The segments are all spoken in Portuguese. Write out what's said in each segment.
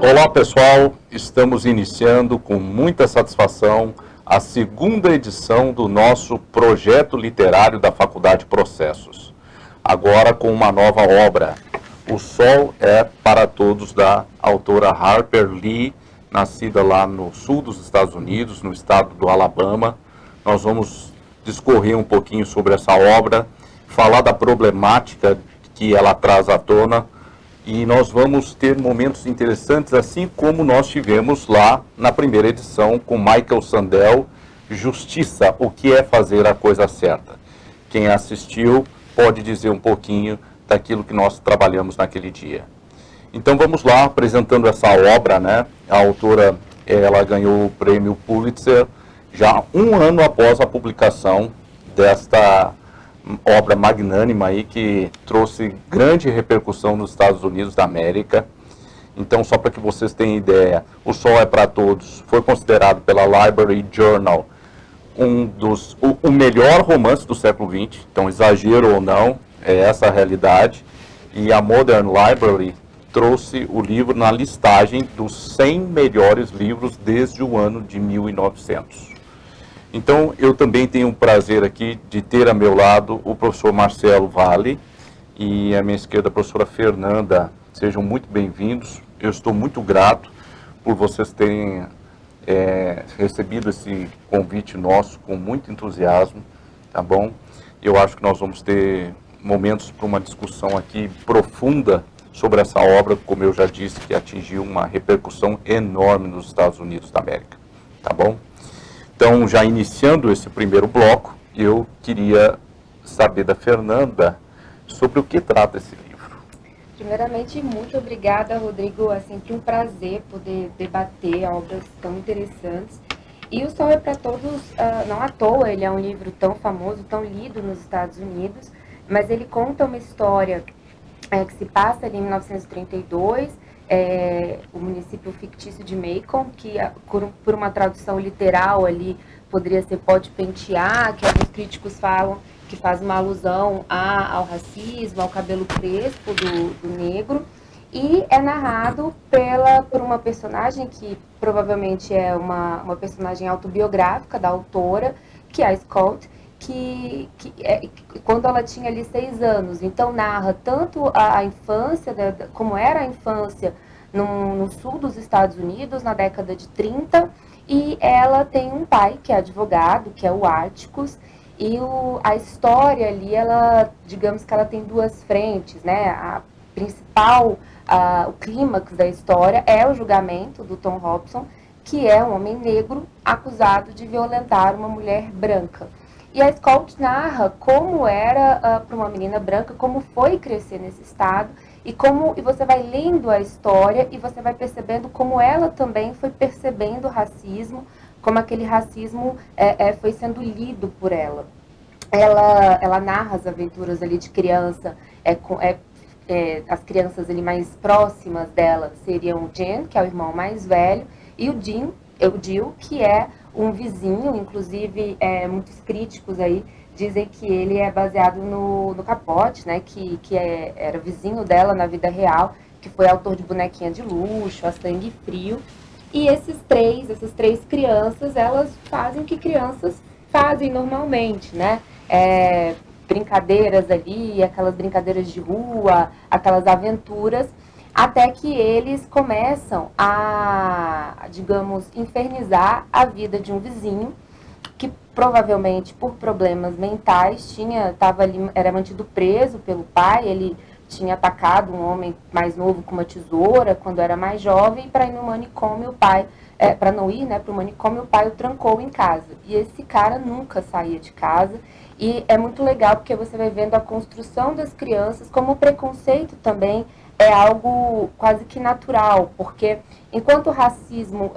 Olá pessoal, estamos iniciando com muita satisfação a segunda edição do nosso projeto literário da Faculdade Processos. Agora com uma nova obra, O Sol é para Todos, da autora Harper Lee, nascida lá no sul dos Estados Unidos, no estado do Alabama. Nós vamos discorrer um pouquinho sobre essa obra, falar da problemática que ela traz à tona, e nós vamos ter momentos interessantes, assim como nós tivemos lá na primeira edição com Michael Sandel, Justiça, o que é fazer a coisa certa. Quem assistiu pode dizer um pouquinho daquilo que nós trabalhamos naquele dia. Então vamos lá, apresentando essa obra, né? A autora, ela ganhou o prêmio Pulitzer já um ano após a publicação desta obra magnânima aí, que trouxe grande repercussão nos Estados Unidos da América. Então, só para que vocês tenham ideia, O Sol é para Todos foi considerado pela Library Journal o melhor romance do século XX. Então, exagero ou não, é essa a realidade. E a Modern Library trouxe o livro na listagem dos 100 melhores livros desde o ano de 1900. Então, eu também tenho o prazer aqui de ter a meu lado o professor Marcelo Valle e à minha esquerda a professora Fernanda. Sejam muito bem-vindos. Eu estou muito grato por vocês terem recebido esse convite nosso com muito entusiasmo, tá bom? Eu acho que nós vamos ter momentos para uma discussão aqui profunda sobre essa obra, como eu já disse, que atingiu uma repercussão enorme nos Estados Unidos da América, tá bom? Então, já iniciando esse primeiro bloco, eu queria saber da Fernanda sobre o que trata esse livro. Primeiramente, muito obrigada, Rodrigo. É sempre um prazer poder debater obras tão interessantes. E O Sol é para Todos, não à toa, ele é um livro tão famoso, tão lido nos Estados Unidos, mas ele conta uma história que se passa ali em 1932, o município fictício de Macon, que por uma tradução literal ali poderia ser Pode Pentear, que alguns críticos falam que faz uma alusão ao racismo, ao cabelo crespo do negro, e é narrado por uma personagem que provavelmente é uma personagem autobiográfica da autora, que é a Scott, que quando ela tinha ali 6 anos. Então narra tanto a infância, como era a infância no sul dos Estados Unidos, na década de 30, e ela tem um pai que é advogado, que é o Atticus, e a história ali, digamos que ela tem duas frentes, né? A principal, o clímax da história é o julgamento do Tom Robson, que é um homem negro acusado de violentar uma mulher branca. E a Scott narra como era para uma menina branca, como foi crescer nesse estado, e você vai lendo a história e você vai percebendo como ela também foi percebendo o racismo, como aquele racismo foi sendo lido por ela. Ela narra as aventuras ali de criança, as crianças ali mais próximas dela seriam o Jen, que é o irmão mais velho, e o Jill, que é um vizinho. Inclusive muitos críticos aí dizem que ele é baseado no Capote, né, que era vizinho dela na vida real, que foi autor de Bonequinha de Luxo, A Sangue Frio. E essas três crianças, elas fazem o que crianças fazem normalmente, né? Brincadeiras ali, aquelas brincadeiras de rua, aquelas aventuras, até que eles começam a, digamos, infernizar a vida de um vizinho, que provavelmente por problemas mentais era mantido preso pelo pai. Ele tinha atacado um homem mais novo com uma tesoura quando era mais jovem, e para ir no manicômio, para não ir, né, para o manicômio, o pai o trancou em casa. E esse cara nunca saía de casa. E é muito legal porque você vai vendo a construção das crianças, como o preconceito também é algo quase que natural, porque enquanto o racismo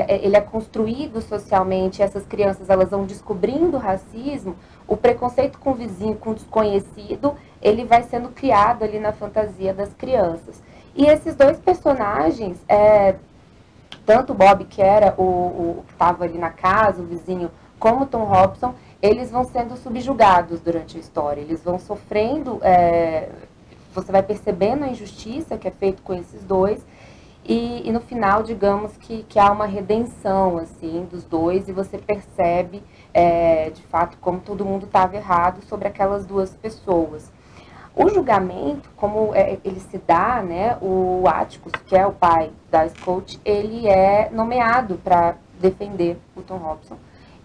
ele é construído socialmente, essas crianças elas vão descobrindo o racismo, o preconceito com o vizinho, com o desconhecido, ele vai sendo criado ali na fantasia das crianças. E esses dois personagens, tanto o Bob, que era o que estava ali na casa, o vizinho, como o Tom Robson, eles vão sendo subjugados durante a história, eles vão sofrendo, você vai percebendo a injustiça que é feita com esses dois, e no final, digamos que há uma redenção, assim, dos dois, e você percebe, de fato, como todo mundo estava errado sobre aquelas duas pessoas. O julgamento, como ele se dá, né, o Atticus, que é o pai da Scout, ele é nomeado para defender o Tom Robson.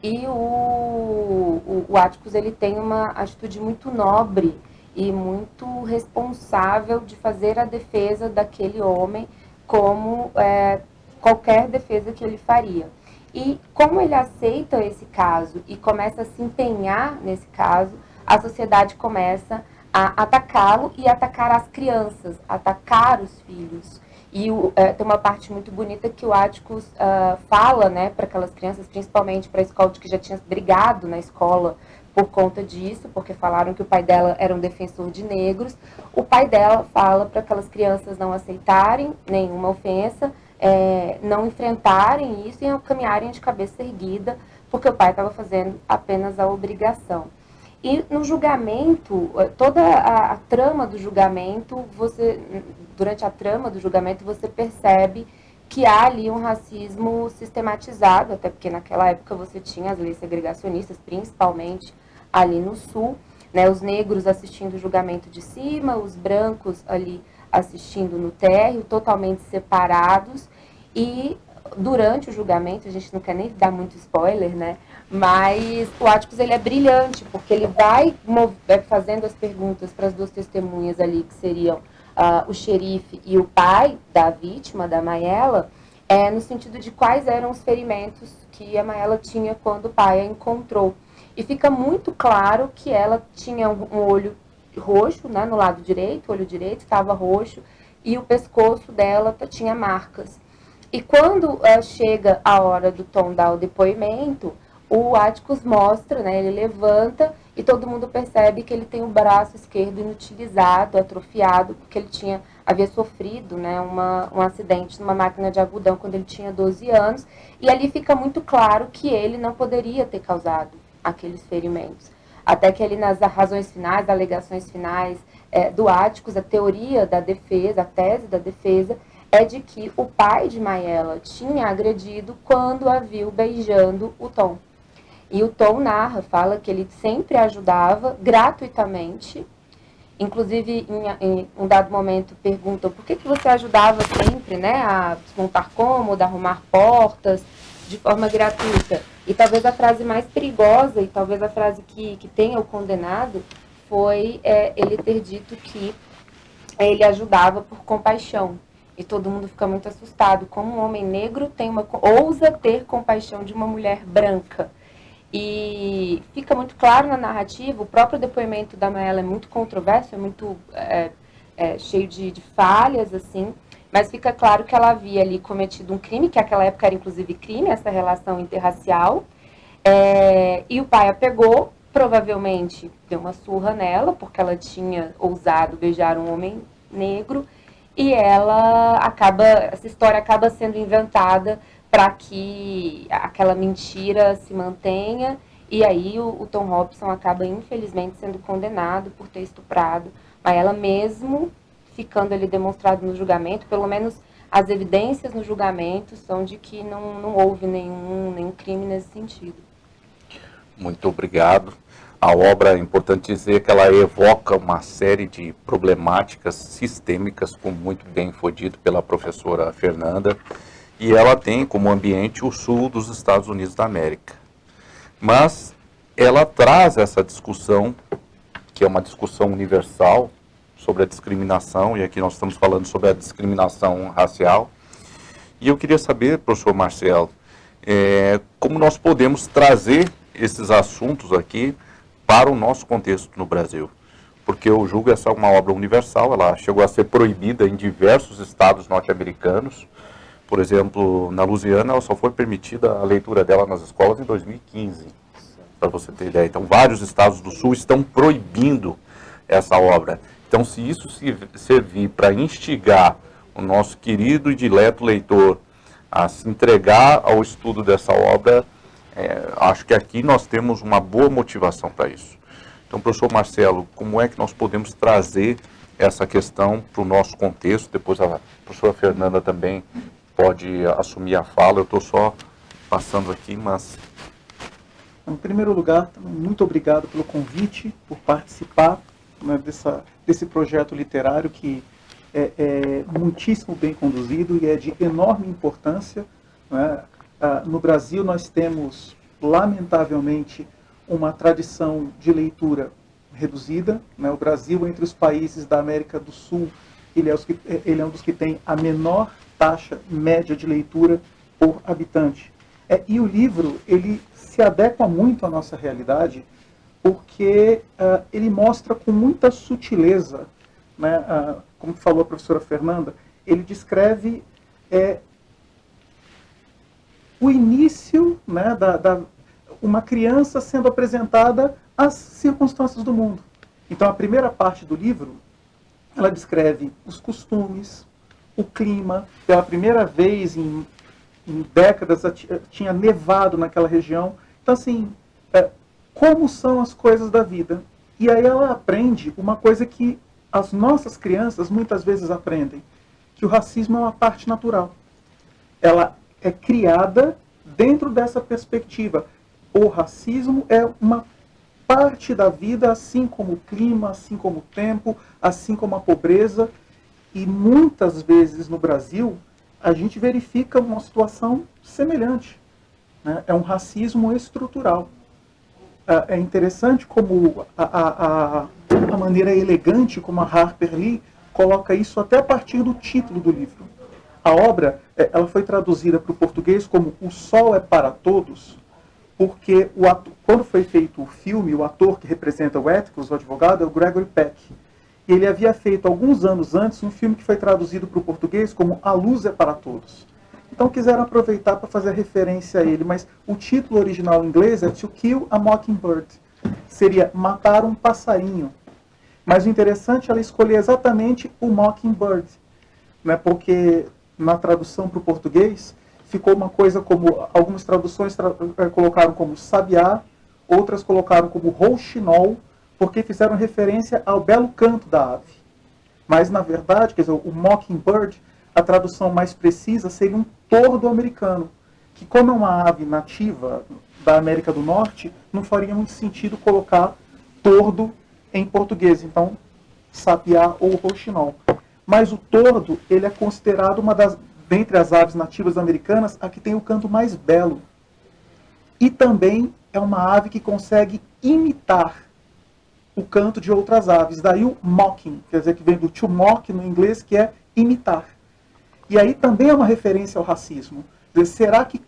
E o Atticus, ele tem uma atitude muito nobre e muito responsável de fazer a defesa daquele homem como qualquer defesa que ele faria. E como ele aceita esse caso e começa a se empenhar nesse caso, a sociedade começa a atacá-lo e atacar as crianças, atacar os filhos. E tem uma parte muito bonita que o Atticus fala, né, para aquelas crianças, principalmente para a Scout, que já tinha brigado na escola por conta disso, porque falaram que o pai dela era um defensor de negros. O pai dela fala para aquelas crianças não aceitarem nenhuma ofensa, não enfrentarem isso e caminharem de cabeça erguida, porque o pai estava fazendo apenas a obrigação. E no julgamento, toda a trama do julgamento, durante a trama do julgamento, você percebe que há ali um racismo sistematizado, até porque naquela época você tinha as leis segregacionistas, principalmente ali no sul, né, os negros assistindo o julgamento de cima, os brancos ali assistindo no térreo, totalmente separados, e durante o julgamento, a gente não quer nem dar muito spoiler, né? Mas o Atticus, ele é brilhante, porque ele vai fazendo as perguntas para as duas testemunhas ali, que seriam o xerife e o pai da vítima, da Mayela, no sentido de quais eram os ferimentos que a Mayela tinha quando o pai a encontrou. E fica muito claro que ela tinha um olho roxo, né, no lado direito, o olho direito estava roxo, e o pescoço dela tinha marcas. E quando chega a hora do Tom dar o depoimento, o Atticus mostra, né, ele levanta e todo mundo percebe que ele tem o braço esquerdo inutilizado, atrofiado, porque ele havia sofrido, né, um acidente numa máquina de algodão quando ele tinha 12 anos, e ali fica muito claro que ele não poderia ter causado aqueles ferimentos. Até que ali nas razões finais, alegações finais do Atticus, a teoria da defesa, a tese da defesa, é de que o pai de Mayela tinha agredido quando a viu beijando o Tom. E o Tom narra, fala que ele sempre ajudava gratuitamente. Inclusive, em um dado momento, perguntam por que você ajudava sempre, né, a desmontar cômodo, a arrumar portas, de forma gratuita. E talvez a frase mais perigosa, e talvez a frase que tenha o condenado, foi ele ter dito que ele ajudava por compaixão. E todo mundo fica muito assustado. Como um homem negro ousa ter compaixão de uma mulher branca. E fica muito claro na narrativa, o próprio depoimento da Mayela é muito controverso, é muito cheio de falhas, assim, mas fica claro que ela havia ali cometido um crime, que naquela época era inclusive crime, essa relação interracial, e o pai a pegou, provavelmente deu uma surra nela, porque ela tinha ousado beijar um homem negro, e essa história acaba sendo inventada para que aquela mentira se mantenha, e aí o Tom Robson acaba, infelizmente, sendo condenado por ter estuprado, mas ela mesmo ficando ali demonstrado no julgamento, pelo menos as evidências no julgamento são de que não houve nenhum crime nesse sentido. Muito obrigado. A obra, é importante dizer que ela evoca uma série de problemáticas sistêmicas, como muito bem foi dito pela professora Fernanda, e ela tem como ambiente o sul dos Estados Unidos da América. Mas ela traz essa discussão, que é uma discussão universal, sobre a discriminação, e aqui nós estamos falando sobre a discriminação racial. E eu queria saber, professor Marcelo, como nós podemos trazer esses assuntos aqui para o nosso contexto no Brasil. Porque eu julgo essa uma obra universal, ela chegou a ser proibida em diversos estados norte-americanos. Por exemplo, na Louisiana, ela só foi permitida a leitura dela nas escolas em 2015, para você ter ideia. Então, vários estados do Sul estão proibindo essa obra. Então, se isso servir para instigar o nosso querido e dileto leitor a se entregar ao estudo dessa obra, acho que aqui nós temos uma boa motivação para isso. Então, professor Marcelo, como é que nós podemos trazer essa questão para o nosso contexto. Depois a professora Fernanda também pode assumir a fala. Eu estou só passando aqui, mas... Em primeiro lugar, também muito obrigado pelo convite, por participar, né, desse projeto literário que é muitíssimo bem conduzido e é de enorme importância, né? No Brasil nós temos, lamentavelmente, uma tradição de leitura reduzida, né? O Brasil, entre os países da América do Sul, ele é um dos que tem a menor taxa média de leitura por habitante. E o livro, ele se adequa muito à nossa realidade, porque ele mostra com muita sutileza, né, como falou a professora Fernanda, ele descreve o início, né, uma criança sendo apresentada às circunstâncias do mundo. Então, a primeira parte do livro, ela descreve os costumes, o clima. Pela primeira vez em décadas tinha nevado naquela região. Então, assim, como são as coisas da vida. E aí ela aprende uma coisa que as nossas crianças muitas vezes aprendem, que o racismo é uma parte natural. Ela é criada dentro dessa perspectiva. O racismo é uma parte da vida, assim como o clima, assim como o tempo, assim como a pobreza. E muitas vezes no Brasil, a gente verifica uma situação semelhante, né? É um racismo estrutural. É interessante como a maneira elegante como a Harper Lee coloca isso até a partir do título do livro. A obra ela foi traduzida para o português como O Sol é para Todos, porque quando foi feito o filme, o ator que representa o Atticus, o advogado, é o Gregory Peck. E ele havia feito, alguns anos antes, um filme que foi traduzido para o português como A Luz é para Todos. Então quiseram aproveitar para fazer referência a ele, mas o título original em inglês é To Kill a Mockingbird. Seria Matar um Passarinho. Mas o interessante é ela escolher exatamente o Mockingbird, né? Porque na tradução para o português ficou uma coisa como, algumas traduções colocaram como sabiá, outras colocaram como rouxinol, porque fizeram referência ao belo canto da ave. Mas, na verdade, quer dizer, o Mockingbird, a tradução mais precisa seria um tordo americano, que como é uma ave nativa da América do Norte, não faria muito sentido colocar tordo em português. Então, sabiá ou rouxinol. Mas o tordo, ele é considerado uma das, dentre as aves nativas americanas, a que tem o canto mais belo. E também é uma ave que consegue imitar o canto de outras aves. Daí o mocking, quer dizer, que vem do to mock no inglês, que é imitar. E aí também é uma referência ao racismo. Quer dizer, será que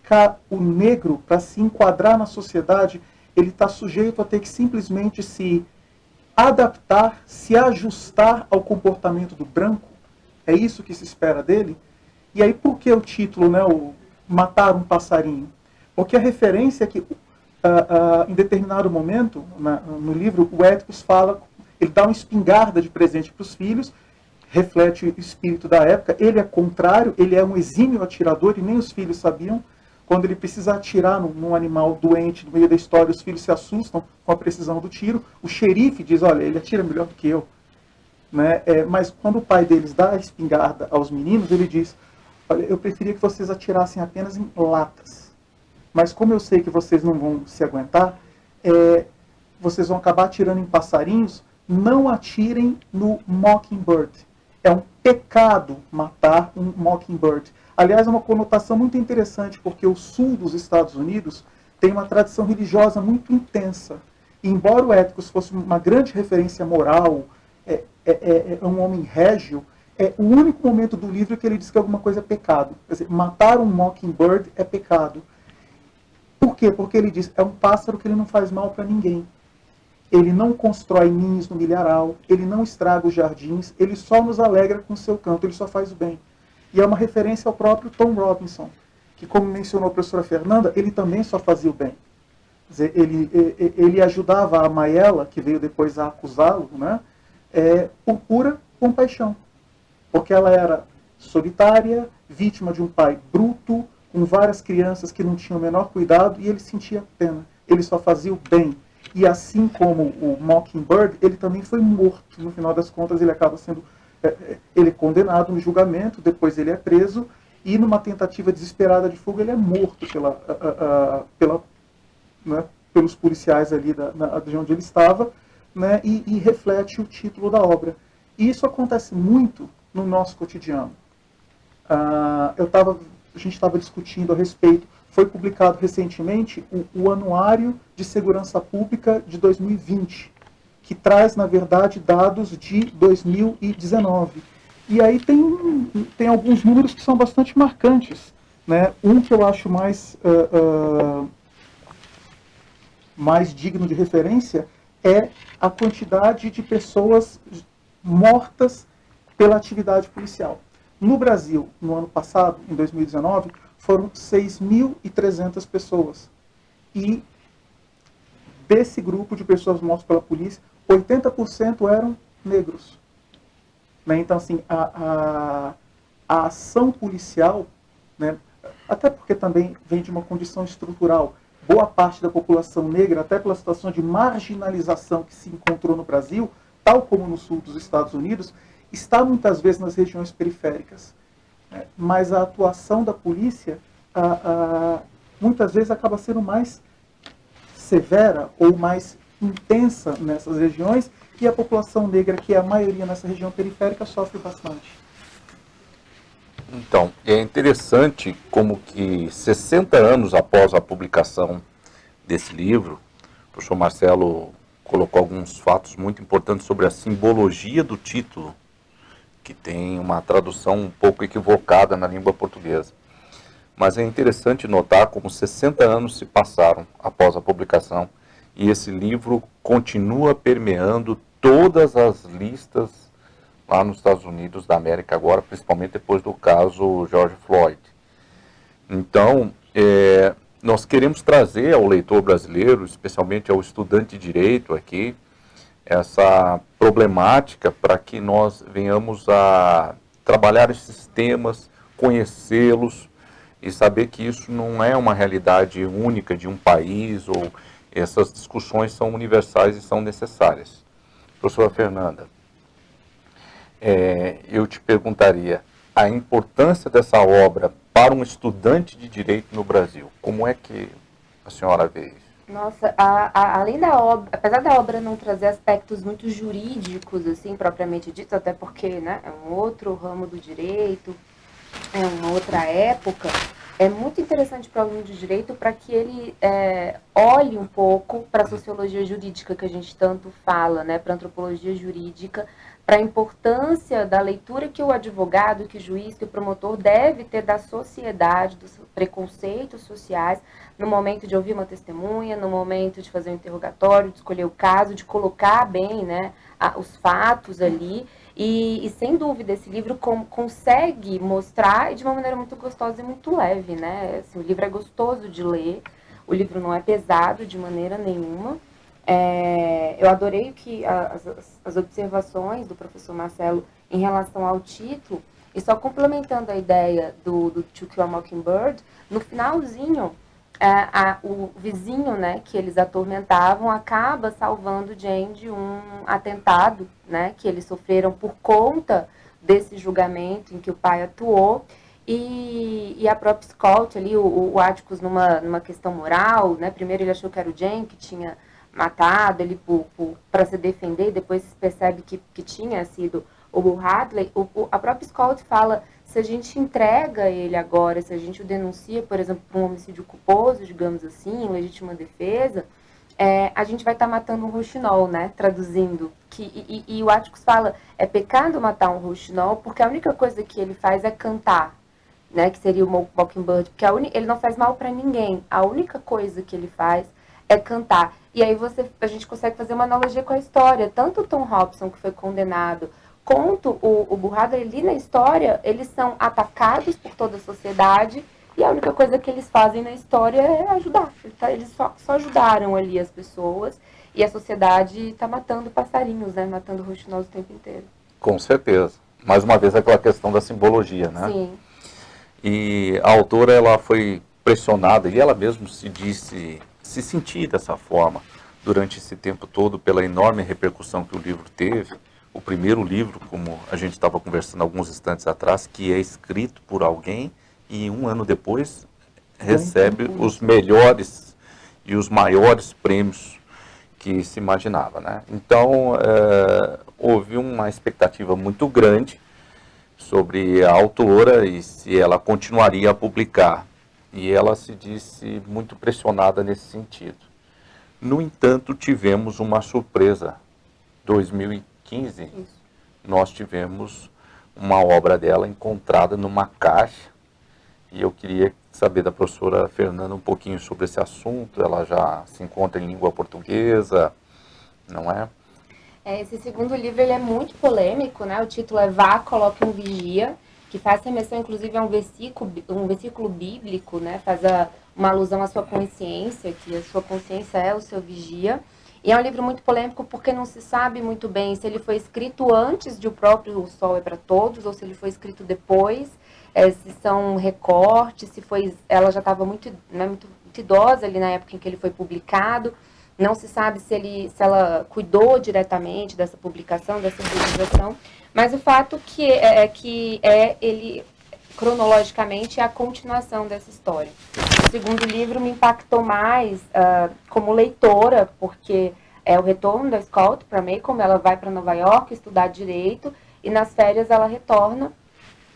o negro, para se enquadrar na sociedade, ele está sujeito a ter que simplesmente se adaptar, se ajustar ao comportamento do branco? É isso que se espera dele? E aí por que o título, né, o Matar um Passarinho? Porque a referência é que em determinado momento, no livro, o Atticus fala, ele dá uma espingarda de presente para os filhos, reflete o espírito da época. Ele é contrário, ele é um exímio atirador, e nem os filhos sabiam. Quando ele precisa atirar num animal doente no meio da história, os filhos se assustam com a precisão do tiro. O xerife diz, olha, ele atira melhor do que eu. Né? Mas quando o pai deles dá a espingarda aos meninos, ele diz, olha, eu preferia que vocês atirassem apenas em latas. Mas como eu sei que vocês não vão se aguentar, vocês vão acabar atirando em passarinhos, não atirem no Mockingbird. É um pecado matar um Mockingbird. Aliás, é uma conotação muito interessante, porque o sul dos Estados Unidos tem uma tradição religiosa muito intensa. E embora o Atticus fosse uma grande referência moral, é um homem régio, é o único momento do livro que ele diz que alguma coisa é pecado. Quer dizer, matar um Mockingbird é pecado. Por quê? Porque ele diz, é um pássaro que ele não faz mal para ninguém. Ele não constrói ninhos no milharal, ele não estraga os jardins, ele só nos alegra com o seu canto, ele só faz o bem. E é uma referência ao próprio Tom Robinson, que, como mencionou a professora Fernanda, ele também só fazia o bem. Quer dizer, ele ajudava a Mayela, que veio depois a acusá-lo, né, por pura compaixão. Porque ela era solitária, vítima de um pai bruto, com várias crianças que não tinham o menor cuidado, e ele sentia pena. Ele só fazia o bem. E assim como o Mockingbird, ele também foi morto. No final das contas, ele acaba sendo ele é condenado no julgamento, depois ele é preso, e numa tentativa desesperada de fuga, ele é morto né, pelos policiais ali de onde ele estava, né, e reflete o título da obra. E isso acontece muito no nosso cotidiano. A gente estava discutindo a respeito, foi publicado recentemente o Anuário de Segurança Pública de 2020, que traz, na verdade, dados de 2019. E aí tem alguns números que são bastante marcantes, né? Um que eu acho mais digno de referência é a quantidade de pessoas mortas pela atividade policial. No Brasil, no ano passado, em 2019, foram 6.300 pessoas. E desse grupo de pessoas mortas pela polícia, 80% eram negros. Né? Então, assim, a ação policial, né, até porque também vem de uma condição estrutural, boa parte da população negra, até pela situação de marginalização que se encontrou no Brasil, tal como no sul dos Estados Unidos, está muitas vezes nas regiões periféricas. Né? Mas a atuação da polícia, muitas vezes, acaba sendo mais severa ou mais intensa nessas regiões, e a população negra, que é a maioria nessa região periférica, sofre bastante. Então, é interessante como que 60 anos após a publicação desse livro, o professor Marcelo colocou alguns fatos muito importantes sobre a simbologia do título, que tem uma tradução um pouco equivocada na língua portuguesa. Mas é interessante notar como 60 anos se passaram após a publicação e esse livro continua permeando todas as listas lá nos Estados Unidos da América agora, principalmente depois do caso George Floyd. Então, nós queremos trazer ao leitor brasileiro, especialmente ao estudante de direito aqui, essa problemática para que nós venhamos a trabalhar esses temas, conhecê-los e saber que isso não é uma realidade única de um país, ou essas discussões são universais e são necessárias. Professora Fernanda, eu te perguntaria a importância dessa obra para um estudante de direito no Brasil. Como é que a senhora vê isso? Nossa, além da obra, apesar da obra não trazer aspectos muito jurídicos, assim, propriamente dito, até porque, né, é um outro ramo do direito, é uma outra época, é muito interessante para o aluno de direito para que ele olhe um pouco para a sociologia jurídica que a gente tanto fala, né, para a antropologia jurídica, para a importância da leitura que o advogado, que o juiz, que o promotor deve ter da sociedade, dos preconceitos sociais, no momento de ouvir uma testemunha, no momento de fazer um interrogatório, de escolher o caso, de colocar bem, né, os fatos ali. E sem dúvida, esse livro consegue mostrar de uma maneira muito gostosa e muito leve, né? Assim, o livro é gostoso de ler, o livro não é pesado de maneira nenhuma. Eu adorei que as observações do professor Marcelo em relação ao título, e só complementando a ideia do To Kill a Mockingbird, no finalzinho, o vizinho, né, que eles atormentavam acaba salvando Jane de um atentado, né, que eles sofreram por conta desse julgamento em que o pai atuou, e a própria Scott ali, o Atticus numa questão moral, né, primeiro ele achou que era o Jane que tinha matado ele para se defender, depois se percebe que tinha sido o Bull Hadley. A própria Scott fala, se a gente entrega ele agora, se a gente o denuncia, por exemplo, por um homicídio culposo, digamos assim, legítima defesa, a gente vai estar matando um rouxinol, né, traduzindo. E o Atticus fala, é pecado matar um rouxinol, porque a única coisa que ele faz é cantar, né, que seria o Mockingbird, porque ele não faz mal para ninguém, a única coisa que ele faz é cantar. E aí a gente consegue fazer uma analogia com a história, tanto o Tom Robson, que foi condenado, quanto o Bull Hadley, ali na história, eles são atacados por toda a sociedade e a única coisa que eles fazem na história é ajudar. Eles só ajudaram ali as pessoas e a sociedade está matando passarinhos, né? Matando rouxinóis o tempo inteiro. Com certeza. Mais uma vez aquela questão da simbologia, né? Sim. E a autora, ela foi pressionada, e ela mesma se sentir dessa forma, durante esse tempo todo, pela enorme repercussão que o livro teve. O primeiro livro, como a gente estava conversando alguns instantes atrás, que é escrito por alguém e um ano depois recebe os melhores e os maiores prêmios que se imaginava, né? Então, houve uma expectativa muito grande sobre a autora e se ela continuaria a publicar. E ela se disse muito pressionada nesse sentido. No entanto, tivemos uma surpresa. 2015, nós tivemos uma obra dela encontrada numa caixa. E eu queria saber da professora Fernanda um pouquinho sobre esse assunto. Ela já se encontra em língua portuguesa, não é? Esse segundo livro ele é muito polêmico, né? O título é Vá, Coloque um Vigia, que faz remessão, inclusive, a um versículo bíblico, né? Faz uma alusão à sua consciência, que a sua consciência é o seu vigia. E é um livro muito polêmico porque não se sabe muito bem se ele foi escrito antes de O Próprio O Sol é para Todos, ou se ele foi escrito depois, se são recortes, se foi, ela já estava muito idosa ali na época em que ele foi publicado. Não se sabe se ela cuidou diretamente dessa publicação, dessa realização, mas o fato que ele, cronologicamente, é a continuação dessa história. O segundo livro me impactou mais como leitora, porque é o retorno da Scott para Macomb. Ela vai para Nova York estudar Direito, e nas férias ela retorna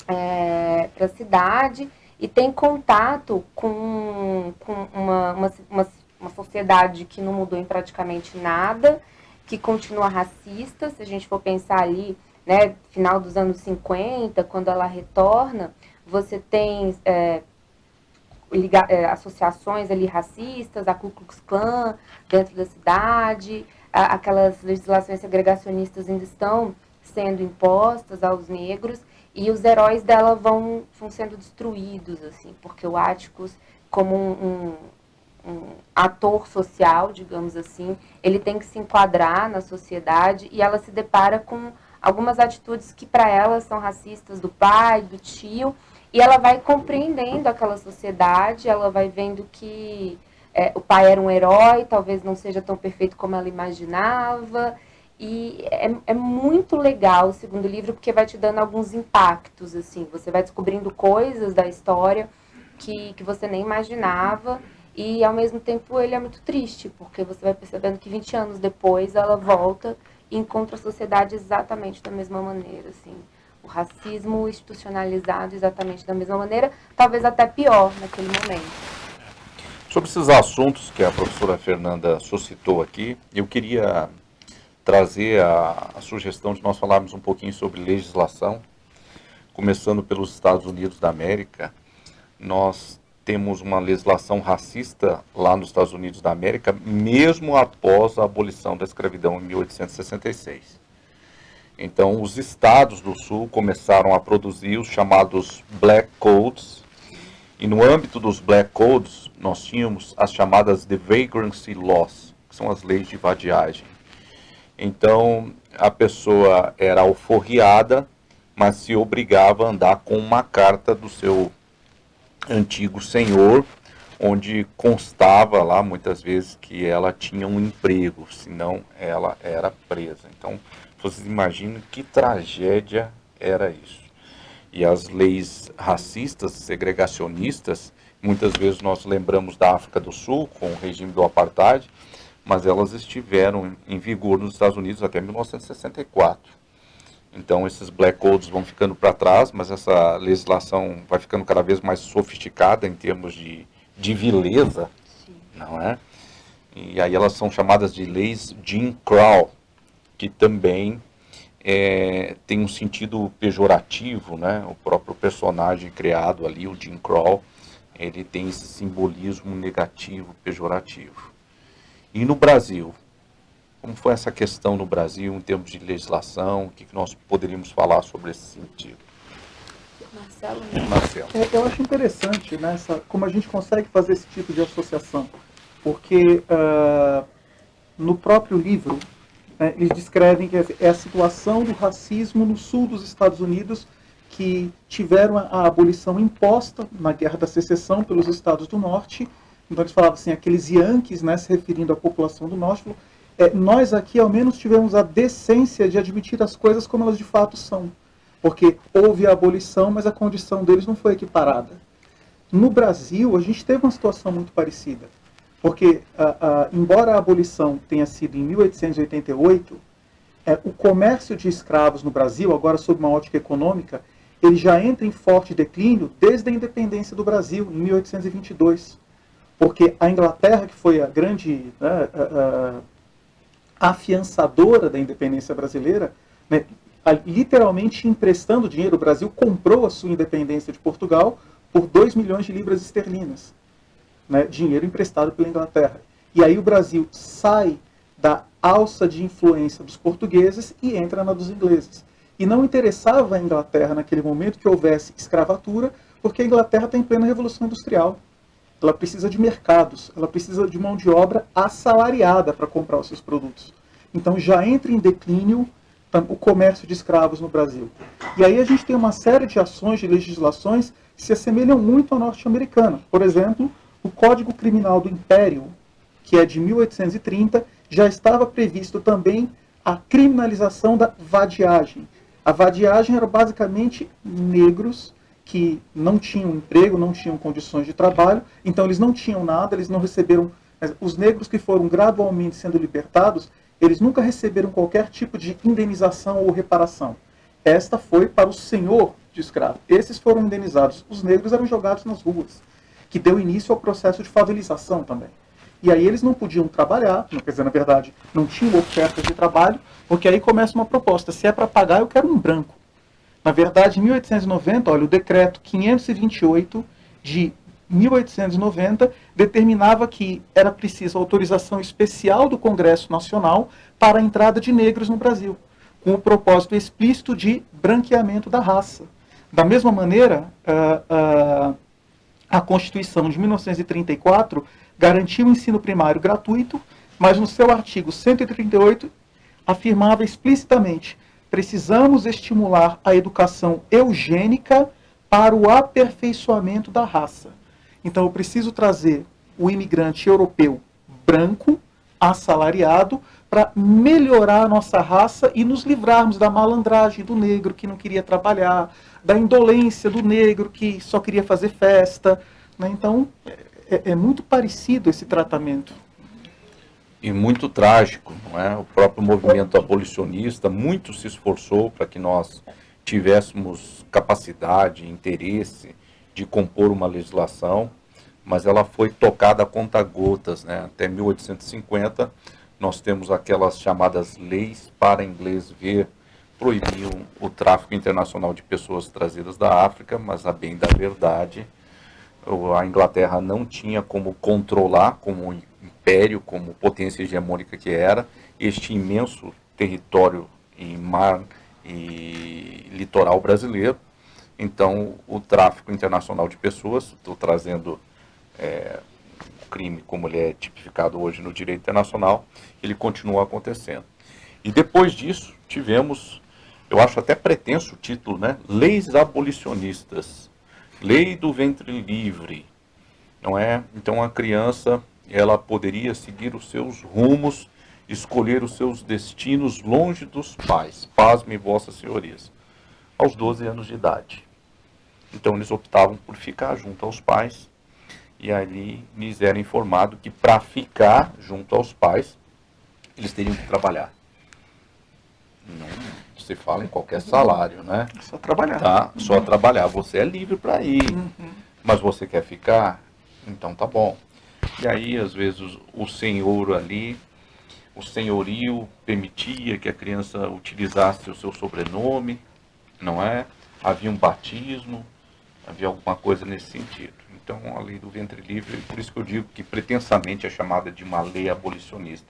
para a cidade e tem contato com uma sociedade que não mudou em praticamente nada, que continua racista. Se a gente for pensar ali, né, final dos anos 50, quando ela retorna, você tem associações ali racistas, a Ku Klux Klan dentro da cidade, aquelas legislações segregacionistas ainda estão sendo impostas aos negros, e os heróis dela vão sendo destruídos, assim, porque o Atticus, como um ator social, digamos assim, ele tem que se enquadrar na sociedade, e ela se depara com algumas atitudes que para ela são racistas, do pai, do tio, e ela vai compreendendo aquela sociedade, ela vai vendo que o pai era um herói, talvez não seja tão perfeito como ela imaginava, e é muito legal o segundo livro, porque vai te dando alguns impactos, assim, você vai descobrindo coisas da história que você nem imaginava. E, ao mesmo tempo, ele é muito triste, porque você vai percebendo que 20 anos depois ela volta e encontra a sociedade exatamente da mesma maneira, assim. O racismo institucionalizado exatamente da mesma maneira, talvez até pior naquele momento. Sobre esses assuntos que a professora Fernanda suscitou aqui, eu queria trazer a sugestão de nós falarmos um pouquinho sobre legislação. Começando pelos Estados Unidos da América, nós temos uma legislação racista lá nos Estados Unidos da América, mesmo após a abolição da escravidão em 1866. Então, os estados do Sul começaram a produzir os chamados Black Codes, e no âmbito dos Black Codes, nós tínhamos as chamadas The Vagrancy Laws, que são as leis de vadiagem. Então, a pessoa era alforriada, mas se obrigava a andar com uma carta do seu antigo senhor, onde constava lá muitas vezes que ela tinha um emprego, senão ela era presa. Então, vocês imaginam que tragédia era isso. E as leis racistas, segregacionistas, muitas vezes nós lembramos da África do Sul, com o regime do apartheid, mas elas estiveram em vigor nos Estados Unidos até 1964. Então, esses Black Codes vão ficando para trás, mas essa legislação vai ficando cada vez mais sofisticada em termos de vileza, sim, não é? E aí elas são chamadas de leis Jim Crow, que também tem um sentido pejorativo, né? O próprio personagem criado ali, o Jim Crow, ele tem esse simbolismo negativo, pejorativo. E no Brasil? Como foi essa questão no Brasil, em termos de legislação? O que nós poderíamos falar sobre esse sentido? Marcelo. Eu acho interessante, né, como a gente consegue fazer esse tipo de associação, porque no próprio livro, eles descrevem que é a situação do racismo no sul dos Estados Unidos, que tiveram a abolição imposta na Guerra da Secessão pelos Estados do Norte, Então eles falavam assim, aqueles Yankees, né, se referindo à população do norte, falou, nós aqui ao menos tivemos a decência de admitir as coisas como elas de fato são. Porque houve a abolição, mas a condição deles não foi equiparada. No Brasil, a gente teve uma situação muito parecida. Porque, embora a abolição tenha sido em 1888, o comércio de escravos no Brasil, agora sob uma ótica econômica, ele já entra em forte declínio desde a independência do Brasil, em 1822. Porque a Inglaterra, que foi a grande afiançadora da independência brasileira, né, literalmente emprestando dinheiro, o Brasil comprou a sua independência de Portugal por 2 milhões de libras esterlinas, né, dinheiro emprestado pela Inglaterra. E aí o Brasil sai da alça de influência dos portugueses e entra na dos ingleses. E não interessava a Inglaterra naquele momento que houvesse escravatura, porque a Inglaterra está em plena Revolução Industrial. Ela precisa de mercados, ela precisa de mão de obra assalariada para comprar os seus produtos. Então já entra em declínio o comércio de escravos no Brasil. E aí a gente tem uma série de ações, de legislações que se assemelham muito à norte-americana. Por exemplo, o Código Criminal do Império, que é de 1830, já estava previsto também a criminalização da vadiagem. A vadiagem era basicamente negros que não tinham emprego, não tinham condições de trabalho, então eles não tinham nada, eles não receberam... Os negros que foram gradualmente sendo libertados, eles nunca receberam qualquer tipo de indenização ou reparação. Esta foi para o senhor de escravo. Esses foram indenizados. Os negros eram jogados nas ruas, que deu início ao processo de favelização também. E aí eles não podiam trabalhar, quer dizer, na verdade, não tinham ofertas de trabalho, porque aí começa uma proposta. Se é para pagar, eu quero um branco. Na verdade, em 1890, olha, o decreto 528 de 1890 determinava que era preciso autorização especial do Congresso Nacional para a entrada de negros no Brasil, com o propósito explícito de branqueamento da raça. Da mesma maneira, a Constituição de 1934 garantiu o ensino primário gratuito, mas no seu artigo 138 afirmava explicitamente: precisamos estimular a educação eugênica para o aperfeiçoamento da raça. Então eu preciso trazer o imigrante europeu branco, assalariado, para melhorar a nossa raça e nos livrarmos da malandragem do negro que não queria trabalhar, da indolência do negro que só queria fazer festa. Né? Então é muito parecido esse tratamento. E muito trágico, não é? O próprio movimento abolicionista muito se esforçou para que nós tivéssemos capacidade, interesse de compor uma legislação, mas ela foi tocada a conta-gotas, né? Até 1850, nós temos aquelas chamadas leis para inglês ver, proibiam o tráfico internacional de pessoas trazidas da África, mas a bem da verdade, a Inglaterra não tinha como controlar, como império, como potência hegemônica que era, este imenso território em mar e litoral brasileiro. Então, o tráfico internacional de pessoas, estou trazendo o crime como ele é tipificado hoje no direito internacional, ele continua acontecendo. E depois disso, tivemos, eu acho até pretenso o título, né? Leis abolicionistas, lei do ventre livre, não é? Então, a criança, ela poderia seguir os seus rumos, escolher os seus destinos longe dos pais, pasmem vossas senhorias, aos 12 anos de idade. Então eles optavam por ficar junto aos pais, e ali lhes era informado que para ficar junto aos pais, eles teriam que trabalhar. Não se fala em qualquer salário, né? Só trabalhar. Tá? Só trabalhar. Você é livre para ir, mas você quer ficar? Então tá bom. E aí, às vezes, o senhor ali, o senhorio permitia que a criança utilizasse o seu sobrenome, não é? Havia um batismo, havia alguma coisa nesse sentido. Então, a lei do ventre livre, por isso que eu digo que pretensamente é chamada de uma lei abolicionista.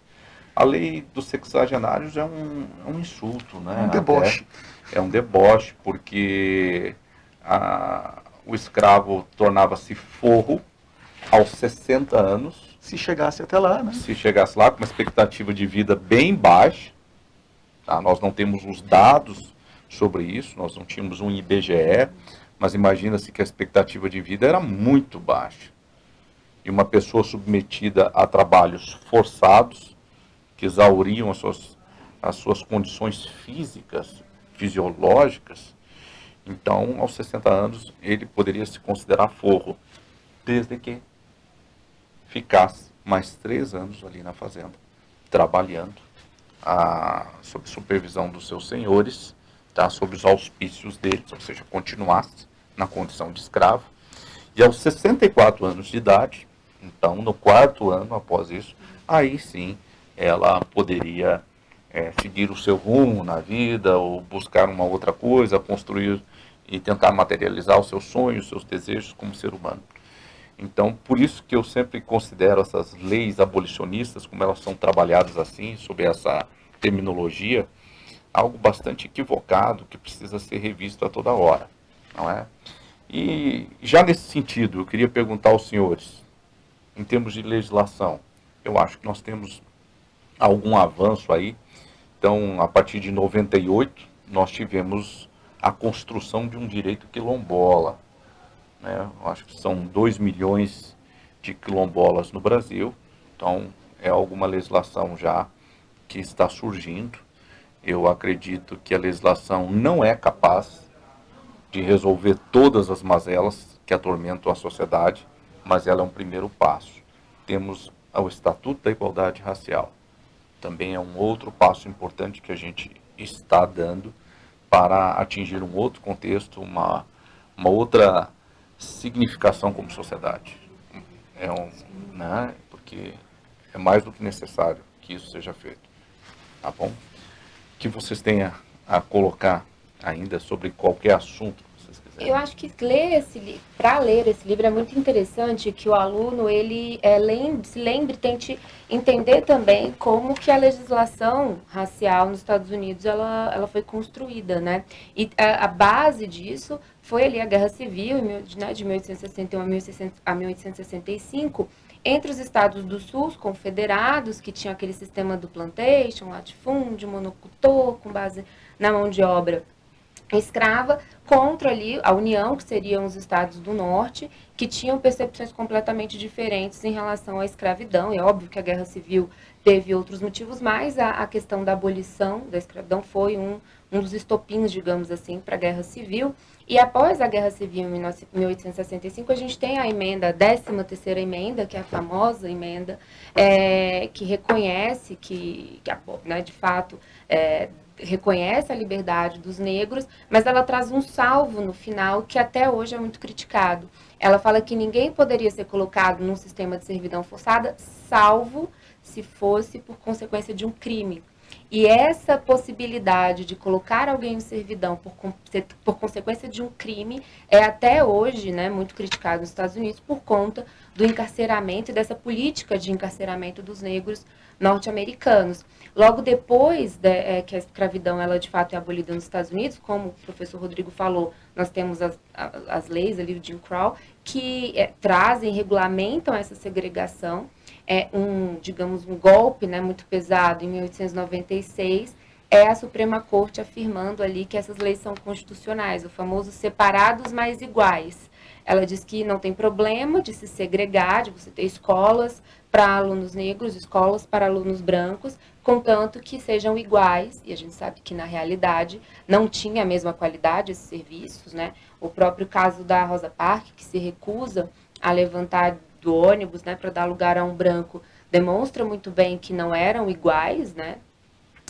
A lei dos sexagenários é um insulto, né? Um deboche. É um deboche, porque o escravo tornava-se forro aos 60 anos. Se chegasse até lá, né? Se chegasse lá com uma expectativa de vida bem baixa, tá? Nós não temos os dados sobre isso, nós não tínhamos um IBGE, mas imagina-se que a expectativa de vida era muito baixa. de uma pessoa submetida a trabalhos forçados, que exauriam as suas condições físicas, fisiológicas. Então, aos 60 anos, ele poderia se considerar forro, desde que ficasse mais 3 anos ali na fazenda, trabalhando, sob supervisão dos seus senhores, tá, sob os auspícios deles, ou seja, continuasse na condição de escravo. E aos 64 anos de idade, então, no 4º ano após isso, aí sim ela poderia seguir o seu rumo na vida, ou buscar uma outra coisa, construir e tentar materializar os seus sonhos, os seus desejos como ser humano. Então, por isso que eu sempre considero essas leis abolicionistas, como elas são trabalhadas assim, sob essa terminologia, algo bastante equivocado, que precisa ser revisto a toda hora, não é? E já nesse sentido, eu queria perguntar aos senhores, em termos de legislação, eu acho que nós temos algum avanço aí. Então, a partir de 98, nós tivemos a construção de um direito quilombola, né? Eu acho que são 2 milhões de quilombolas no Brasil, então é alguma legislação já que está surgindo. Eu acredito que a legislação não é capaz de resolver todas as mazelas que atormentam a sociedade, mas ela é um primeiro passo. Temos o Estatuto da Igualdade Racial, também é um outro passo importante que a gente está dando para atingir um outro contexto, uma outra significação como sociedade. Né, porque é mais do que necessário que isso seja feito. Tá bom? Que vocês tenham a colocar ainda sobre qualquer assunto que vocês quiserem. Eu acho que para ler esse livro é muito interessante que o aluno ele se lembre, tente entender também como que a legislação racial nos Estados Unidos ela foi construída, né? E a base disso foi ali a Guerra Civil, de 1861 a 1865, entre os estados do Sul, os confederados, que tinham aquele sistema do plantation, latifúndio, monocultor, com base na mão de obra escrava, contra ali a União, que seriam os estados do Norte, que tinham percepções completamente diferentes em relação à escravidão. É óbvio que a Guerra Civil teve outros motivos, mas a questão da abolição da escravidão foi um dos estopins, digamos assim, para a Guerra Civil. E após a Guerra Civil, em 1865, a gente tem a emenda, a 13ª emenda, que é a famosa emenda, que reconhece né, de fato, reconhece a liberdade dos negros, mas ela traz um salvo no final que até hoje é muito criticado. Ela fala que ninguém poderia ser colocado num sistema de servidão forçada, salvo se fosse por consequência de um crime. E essa possibilidade de colocar alguém em servidão por consequência de um crime é até hoje, né, muito criticado nos Estados Unidos por conta do encarceramento e dessa política de encarceramento dos negros norte-americanos. Logo depois que a escravidão ela de fato é abolida nos Estados Unidos, como o professor Rodrigo falou, nós temos as leis ali, o Jim Crow, que trazem, regulamentam essa segregação. Digamos, um golpe, né, muito pesado em 1896, é a Suprema Corte afirmando ali que essas leis são constitucionais, o famoso separados mas iguais. Ela diz que não tem problema de se segregar, de você ter escolas para alunos negros, escolas para alunos brancos, contanto que sejam iguais, e a gente sabe que na realidade não tinha a mesma qualidade esses serviços, né? O próprio caso da Rosa Parks, que se recusa a levantar do ônibus, né, para dar lugar a um branco, demonstra muito bem que não eram iguais, né?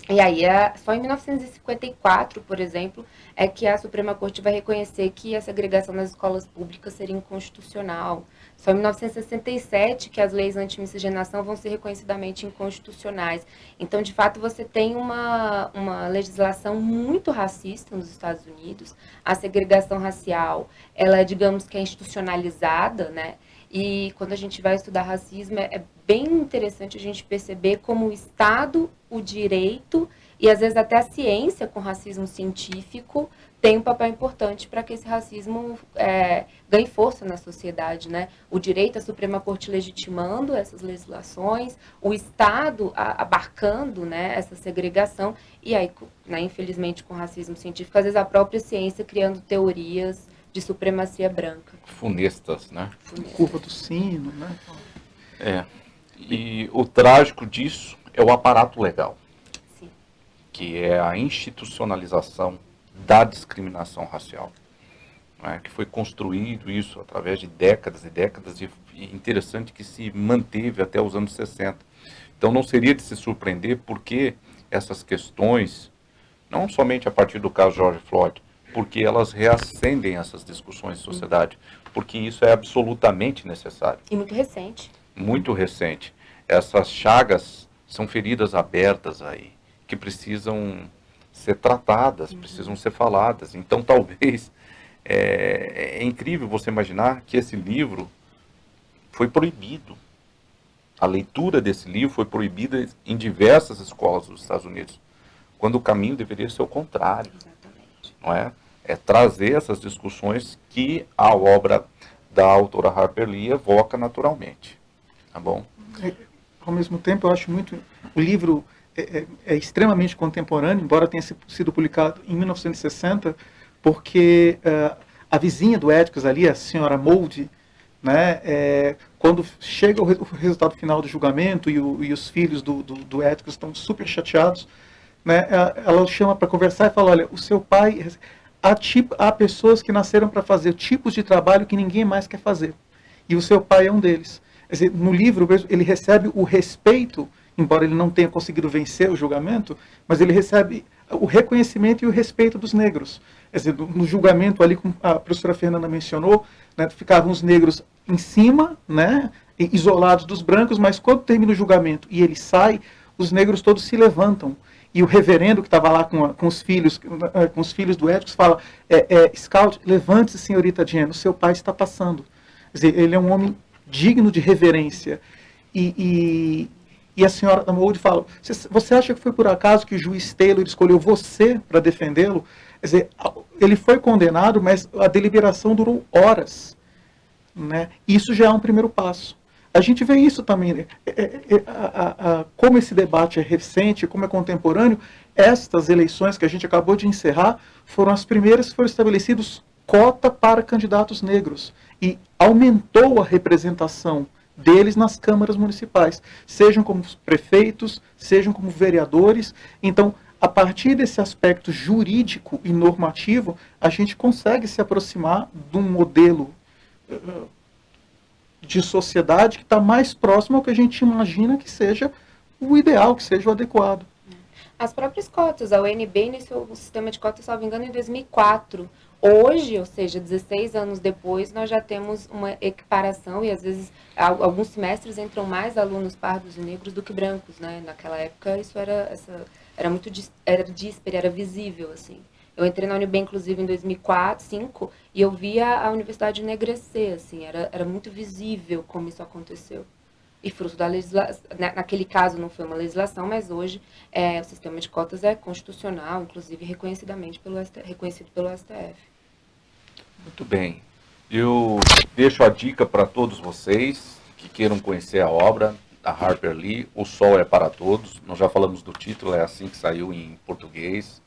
E aí, só em 1954, por exemplo, é que a Suprema Corte vai reconhecer que a segregação nas escolas públicas seria inconstitucional. Só em 1967 que as leis anti-miscigenação vão ser reconhecidamente inconstitucionais. Então, de fato, você tem uma legislação muito racista nos Estados Unidos. A segregação racial, ela, digamos que é institucionalizada, né? E quando a gente vai estudar racismo, é bem interessante a gente perceber como o Estado, o direito e às vezes até a ciência com racismo científico tem um papel importante para que esse racismo ganhe força na sociedade, né? O direito, a Suprema Corte legitimando essas legislações, o Estado abarcando, né, essa segregação e aí, né, infelizmente, com racismo científico, às vezes a própria ciência criando teorias de supremacia branca. Funestas, né? Curva do sino, né? E o trágico disso é o aparato legal, Sim. que é a institucionalização da discriminação racial, né, que foi construído isso através de décadas e décadas, e interessante que se manteve até os anos 60. Então não seria de se surpreender porque essas questões, não somente a partir do caso George Floyd, porque elas reacendem essas discussões em sociedade, porque isso é absolutamente necessário. E muito recente. Muito recente. Essas chagas são feridas abertas aí, que precisam ser tratadas, precisam ser faladas. Então, talvez, é incrível você imaginar que esse livro foi proibido. A leitura desse livro foi proibida em diversas escolas dos Estados Unidos, quando o caminho deveria ser o contrário. Exatamente. Não é? É trazer essas discussões que a obra da autora Harper Lee evoca naturalmente. Tá bom? Ao mesmo tempo, eu acho muito... O livro é extremamente contemporâneo, embora tenha sido publicado em 1960, porque a vizinha do Atticus ali, a senhora Mould, né, quando chega o resultado final do julgamento e os filhos do Atticus estão super chateados, né, ela o chama para conversar e fala, olha, o seu pai... Há pessoas que nasceram para fazer tipos de trabalho que ninguém mais quer fazer. E o seu pai é um deles. Quer dizer, no livro, ele recebe o respeito, embora ele não tenha conseguido vencer o julgamento, mas ele recebe o reconhecimento e o respeito dos negros. Quer dizer, no julgamento ali, como a professora Fernanda mencionou, né, ficavam os negros em cima, né, isolados dos brancos, mas quando termina o julgamento e ele sai, os negros todos se levantam. E o reverendo que estava lá com os filhos do Atticus fala, Scout, levante-se, senhorita Jane, o seu pai está passando. Quer dizer, ele é um homem digno de reverência. E a senhora Mould fala, você acha que foi por acaso que o juiz Taylor escolheu você para defendê-lo? Quer dizer, ele foi condenado, mas a deliberação durou horas. Né? Isso já é um primeiro passo. A gente vê isso também, né? Como esse debate é recente, como é contemporâneo, estas eleições que a gente acabou de encerrar foram as primeiras que foram estabelecidas cota para candidatos negros e aumentou a representação deles nas câmaras municipais, sejam como prefeitos, sejam como vereadores. Então, a partir desse aspecto jurídico e normativo, a gente consegue se aproximar de um modelo de sociedade que está mais próximo ao que a gente imagina que seja o ideal, que seja o adequado. As próprias cotas, a UNB iniciou o sistema de cotas, salvo engano, em 2004. Hoje, ou seja, 16 anos depois, nós já temos uma equiparação e às vezes alguns semestres entram mais alunos pardos e negros do que brancos, né? Naquela época isso era muito díspare, era visível, assim. Eu entrei na UNB, inclusive, em 2005, e eu via a universidade enegrecer, assim, era muito visível como isso aconteceu. E fruto da legislação, naquele caso não foi uma legislação, mas hoje o sistema de cotas é constitucional, inclusive reconhecido pelo STF. Muito bem. Eu deixo a dica para todos vocês que queiram conhecer a obra da Harper Lee, O Sol é para Todos. Nós já falamos do título, é assim que saiu em português.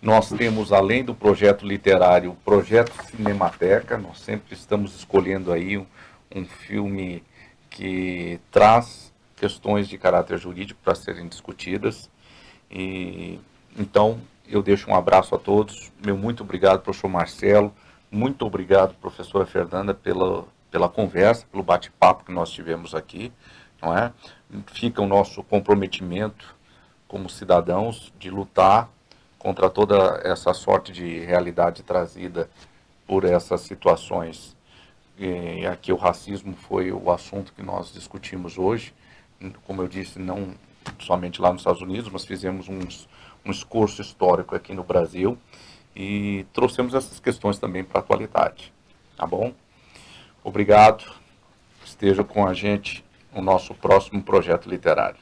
Nós temos, além do projeto literário, o projeto Cinemateca. Nós sempre estamos escolhendo aí um filme que traz questões de caráter jurídico para serem discutidas. E então, eu deixo um abraço a todos. Meu muito obrigado, professor Marcelo. Muito obrigado, professora Fernanda, pela conversa, pelo bate-papo que nós tivemos aqui. Não é? Fica o nosso comprometimento como cidadãos de lutar contra toda essa sorte de realidade trazida por essas situações. E aqui o racismo foi o assunto que nós discutimos hoje. Como eu disse, não somente lá nos Estados Unidos, mas fizemos um esforço histórico aqui no Brasil e trouxemos essas questões também para a atualidade. Tá bom? Obrigado. Esteja com a gente no nosso próximo projeto literário.